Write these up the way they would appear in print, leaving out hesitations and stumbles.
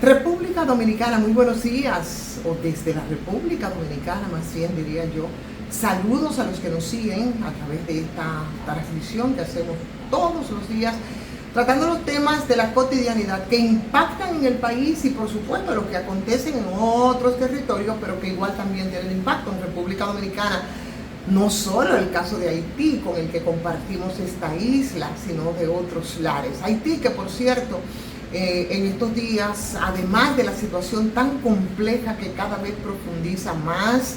República Dominicana, muy buenos días, o desde la República Dominicana más bien diría yo. Saludos a los que nos siguen a través de esta transmisión que hacemos todos los días, tratando los temas de la cotidianidad que impactan en el país y por supuesto lo que acontecen en otros territorios, pero que igual también tienen impacto en República Dominicana. No solo el caso de Haití, con el que compartimos esta isla, sino de otros lares. Haití, que por cierto, en estos días, además de la situación tan compleja que cada vez profundiza más,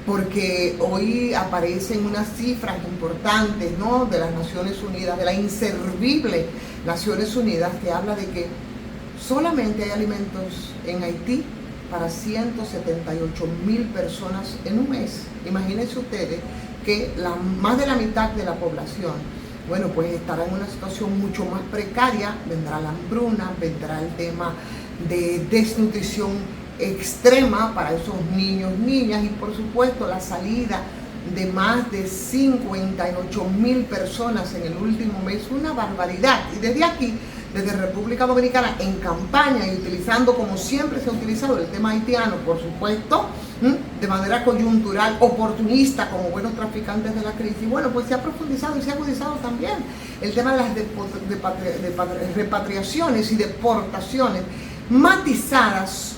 porque hoy aparecen unas cifras importantes, ¿no?, de las Naciones Unidas, de la inservible Naciones Unidas, que habla de que solamente hay alimentos en Haití para 178,000 personas en un mes. Imagínense ustedes que más de la mitad de la población, bueno, pues estará en una situación mucho más precaria. Vendrá la hambruna, vendrá el tema de desnutrición extrema para esos niños, niñas, y por supuesto la salida de más de 58,000 personas en el último mes, una barbaridad. Y desde aquí, desde República Dominicana, en campaña y utilizando como siempre se ha utilizado el tema haitiano, por supuesto, de manera coyuntural, oportunista, como buenos traficantes de la crisis, bueno, pues se ha profundizado y se ha agudizado también el tema de las repatriaciones y deportaciones matizadas,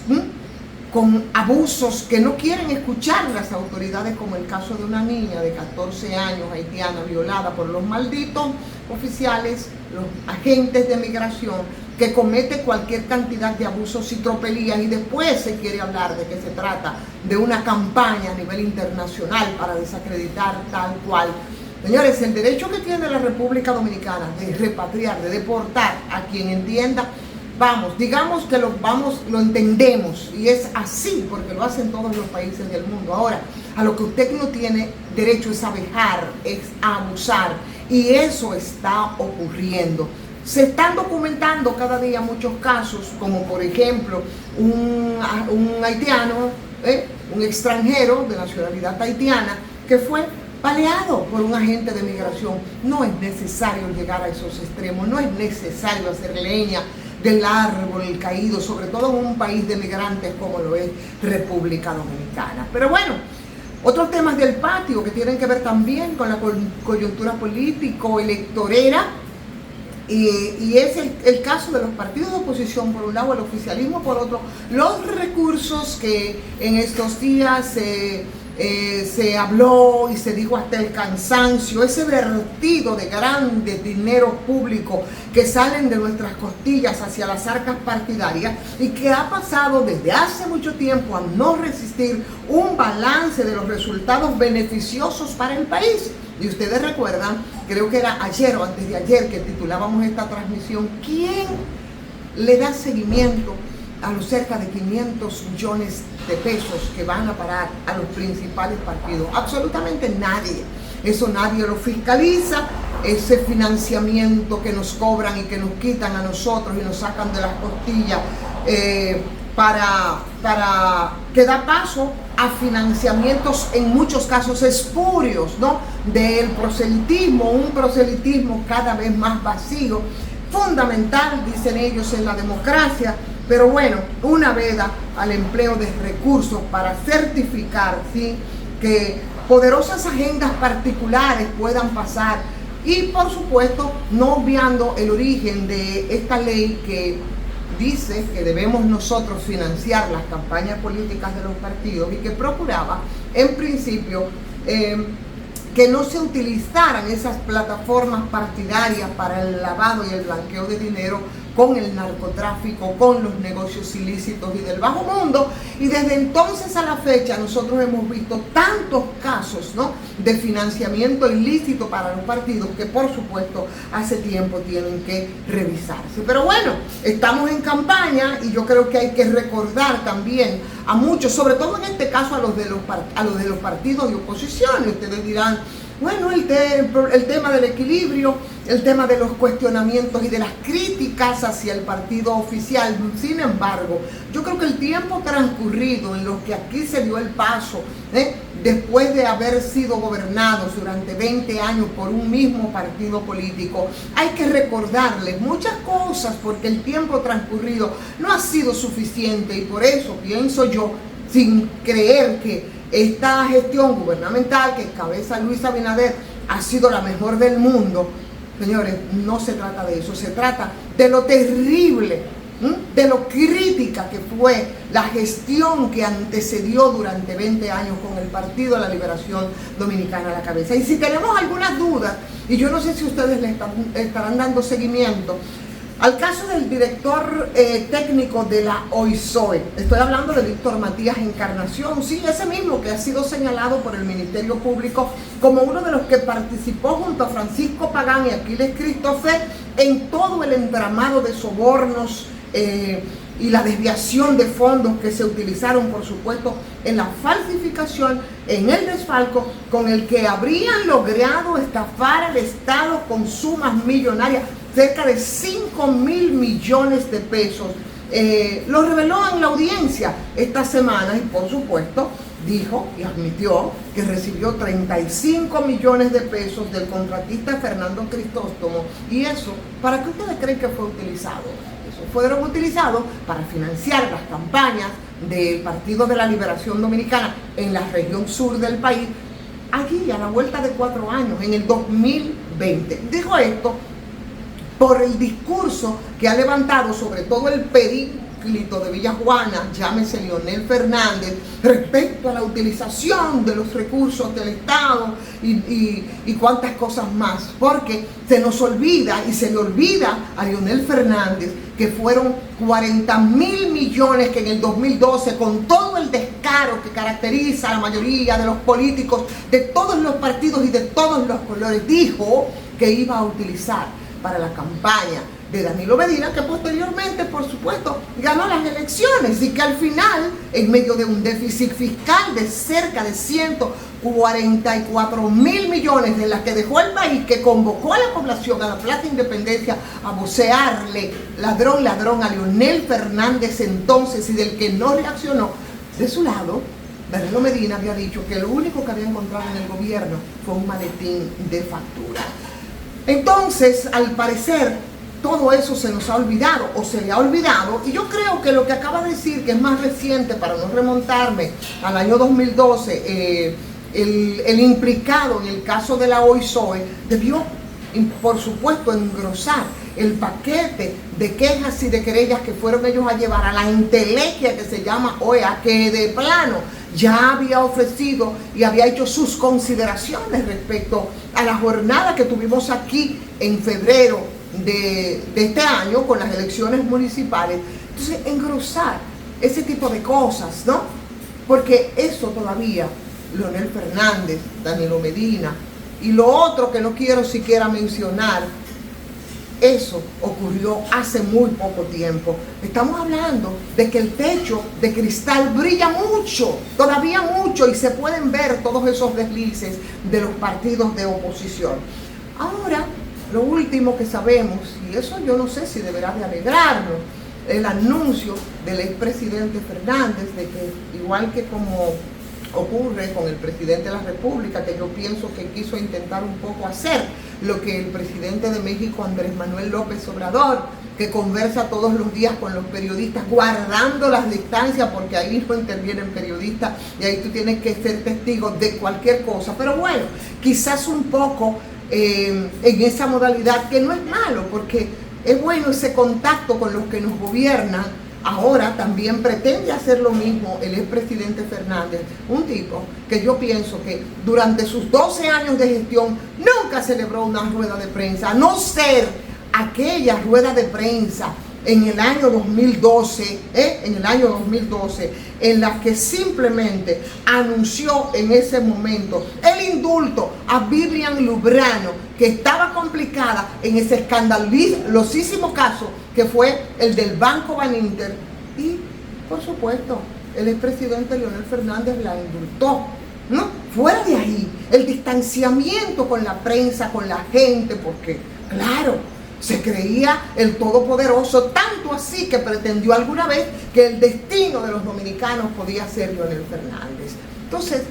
con abusos que no quieren escuchar las autoridades, como el caso de una niña de 14 años haitiana violada por los malditos oficiales, los agentes de migración, que comete cualquier cantidad de abusos y tropelías, y después se quiere hablar de que se trata de una campaña a nivel internacional para desacreditar tal cual. Señores, el derecho que tiene la República Dominicana de repatriar, de deportar a quien entienda, vamos, digamos que lo entendemos, y es así porque lo hacen todos los países del mundo. Ahora, a lo que usted no tiene derecho es a vejar, es a abusar, y eso está ocurriendo. Se están documentando cada día muchos casos, como por ejemplo un haitiano, un extranjero de nacionalidad haitiana, que fue baleado por un agente de migración. No es necesario llegar a esos extremos, no es necesario hacer leña del árbol caído, sobre todo en un país de migrantes como lo es República Dominicana. Pero bueno, otros temas del patio que tienen que ver también con la coyuntura político-electorera, y es el caso de los partidos de oposición, por un lado, el oficialismo por otro, los recursos que en estos días se habló y se dijo hasta el cansancio, ese vertido de grandes dinero público que salen de nuestras costillas hacia las arcas partidarias, y que ha pasado desde hace mucho tiempo a no resistir un balance de los resultados beneficiosos para el país. Y ustedes recuerdan, creo que era ayer o antes de ayer que titulábamos esta transmisión, ¿quién le da seguimiento a los cerca de 500 millones de pesos que van a parar a los principales partidos? Absolutamente nadie. Eso nadie lo fiscaliza. Ese financiamiento que nos cobran y que nos quitan a nosotros y nos sacan de las costillas, para que da paso a financiamientos en muchos casos espurios, ¿no?, del proselitismo, un proselitismo cada vez más vacío. Fundamental, dicen ellos, en la democracia, pero bueno, una veda al empleo de recursos para certificar, ¿sí?, que poderosas agendas particulares puedan pasar, y por supuesto no obviando el origen de esta ley que dice que debemos nosotros financiar las campañas políticas de los partidos, y que procuraba en principio que no se utilizaran esas plataformas partidarias para el lavado y el blanqueo de dinero con el narcotráfico, con los negocios ilícitos y del bajo mundo. Y desde entonces a la fecha nosotros hemos visto tantos casos, ¿no?, de financiamiento ilícito para los partidos, que por supuesto hace tiempo tienen que revisarse. Pero bueno, estamos en campaña, y yo creo que hay que recordar también a muchos, sobre todo en este caso a los de los partidos de oposición. Y ustedes dirán, bueno, el tema del equilibrio, el tema de los cuestionamientos y de las críticas hacia el partido oficial. Sin embargo, yo creo que el tiempo transcurrido en los que aquí se dio el paso después de haber sido gobernados durante 20 años por un mismo partido político, hay que recordarles muchas cosas porque el tiempo transcurrido no ha sido suficiente y por eso pienso yo, sin creer que esta gestión gubernamental que encabeza Luis Abinader ha sido la mejor del mundo. Señores, no se trata de eso, se trata de lo terrible, de lo crítica que fue la gestión que antecedió durante 20 años con el Partido de la Liberación Dominicana a la cabeza. Y si tenemos algunas dudas, y yo no sé si ustedes le estarán dando seguimiento al caso del director técnico de la OISOE, estoy hablando de Víctor Matías Encarnación, sí, ese mismo que ha sido señalado por el Ministerio Público como uno de los que participó junto a Francisco Pagán y Aquiles Christopher en todo el entramado de sobornos y la desviación de fondos que se utilizaron, por supuesto, en la falsificación, en el desfalco, con el que habrían logrado estafar al Estado con sumas millonarias, cerca de 5.000 millones de pesos. Lo reveló en la audiencia esta semana y, por supuesto, dijo y admitió que recibió 35 millones de pesos del contratista Fernando Crisóstomo. ¿Y eso para qué ustedes creen que fue utilizado? Eso fueron utilizados para financiar las campañas del Partido de la Liberación Dominicana en la región sur del país, allí a la vuelta de 4 años, en el 2020. Dijo esto por el discurso que ha levantado sobre todo el períclito de Villa Juana, llámese Leonel Fernández, respecto a la utilización de los recursos del Estado y cuantas cosas más, porque se nos olvida y se le olvida a Leonel Fernández que fueron 40.000 millones que en el 2012, con todo el descaro que caracteriza a la mayoría de los políticos de todos los partidos y de todos los colores, dijo que iba a utilizar para la campaña de Danilo Medina, que posteriormente, por supuesto, ganó las elecciones y que al final, en medio de un déficit fiscal de cerca de 144.000 millones de las que dejó el país, que convocó a la población a la Plaza Independencia a vocearle ladrón, ladrón a Leonel Fernández entonces, y del que no reaccionó, de su lado, Danilo Medina había dicho que lo único que había encontrado en el gobierno fue un maletín de factura. Entonces, al parecer, todo eso se nos ha olvidado o se le ha olvidado, y yo creo que lo que acaba de decir, que es más reciente, para no remontarme al año 2012, el implicado en el caso de la OISOE debió, por supuesto, engrosar el paquete de quejas y de querellas que fueron ellos a llevar a la entelequia que se llama OEA, que de plano ya había ofrecido y había hecho sus consideraciones respecto a la jornada que tuvimos aquí en febrero de este año con las elecciones municipales. Entonces, engrosar ese tipo de cosas, ¿no? Porque eso todavía, Leonel Fernández, Danilo Medina, y lo otro que no quiero siquiera mencionar, eso ocurrió hace muy poco tiempo. Estamos hablando de que el techo de cristal brilla mucho, todavía mucho, y se pueden ver todos esos deslices de los partidos de oposición. Ahora, lo último que sabemos, y eso yo no sé si deberá de alegrarnos, el anuncio del expresidente Fernández de que, igual que como ocurre con el presidente de la República, que yo pienso que quiso intentar un poco hacer lo que el presidente de México, Andrés Manuel López Obrador, que conversa todos los días con los periodistas, guardando las distancias, porque ahí no intervienen periodistas y ahí tú tienes que ser testigo de cualquier cosa. Pero bueno, quizás un poco en esa modalidad, que no es malo, porque es bueno ese contacto con los que nos gobiernan. Ahora también pretende hacer lo mismo el expresidente Fernández, un tipo que yo pienso que durante sus 12 años de gestión nunca celebró una rueda de prensa, a no ser aquella rueda de prensa en el año 2012, en la que simplemente anunció en ese momento el indulto a Vivian Lubrano, que estaba complicada en ese escandalosísimo caso que fue el del Banco Baninter, y por supuesto el expresidente Leonel Fernández la indultó, ¿no? Fuera de ahí, el distanciamiento con la prensa, con la gente, porque claro, se creía el todopoderoso, tanto así que pretendió alguna vez que el destino de los dominicanos podía ser Leonel Fernández. Entonces,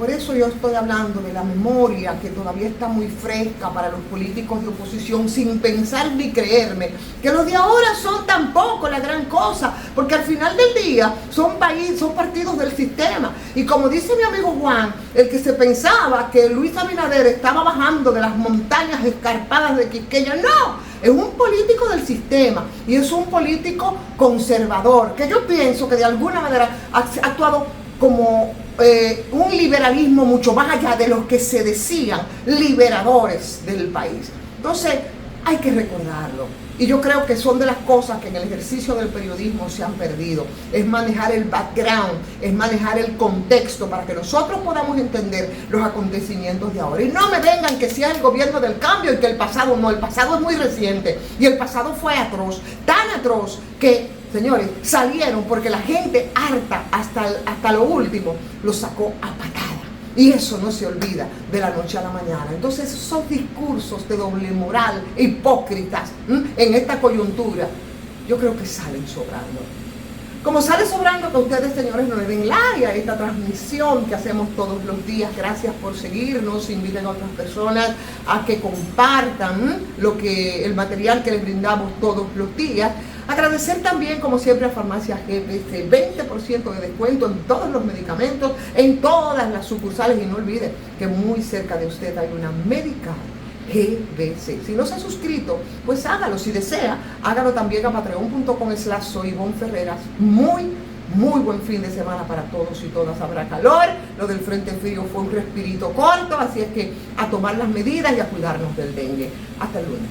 Por eso yo estoy hablando de la memoria que todavía está muy fresca para los políticos de oposición, sin pensar ni creerme que los de ahora son tampoco la gran cosa, porque al final del día son partidos del sistema. Y como dice mi amigo Juan, el que se pensaba que Luis Abinader estaba bajando de las montañas escarpadas de Quisqueya, no, es un político del sistema y es un político conservador, que yo pienso que de alguna manera ha actuado como un liberalismo mucho más allá de los que se decían liberadores del país. Entonces hay que recordarlo, y yo creo que son de las cosas que en el ejercicio del periodismo se han perdido, es manejar el background, es manejar el contexto para que nosotros podamos entender los acontecimientos de ahora. Y no me vengan que sea el gobierno del cambio y que el pasado no, el pasado es muy reciente y el pasado fue atroz, tan atroz que, señores, salieron porque la gente harta hasta lo último lo sacó a patada. Y eso no se olvida de la noche a la mañana. Entonces esos discursos de doble moral, hipócritas, en esta coyuntura, yo creo que salen sobrando. Como sale sobrando que ustedes, señores, no le den like a esta transmisión que hacemos todos los días. Gracias por seguirnos. Inviten a otras personas a que compartan el material que les brindamos todos los días. Agradecer también, como siempre, a Farmacia GBC, 20% de descuento en todos los medicamentos, en todas las sucursales. Y no olviden que muy cerca de usted hay una Medical GBC. Si no se ha suscrito, pues hágalo. Si desea, hágalo también a patreon.com/soyvonferreras. Muy buen fin de semana para todos y todas. Habrá calor, lo del frente frío fue un respirito corto, así es que a tomar las medidas y a cuidarnos del dengue. Hasta el lunes.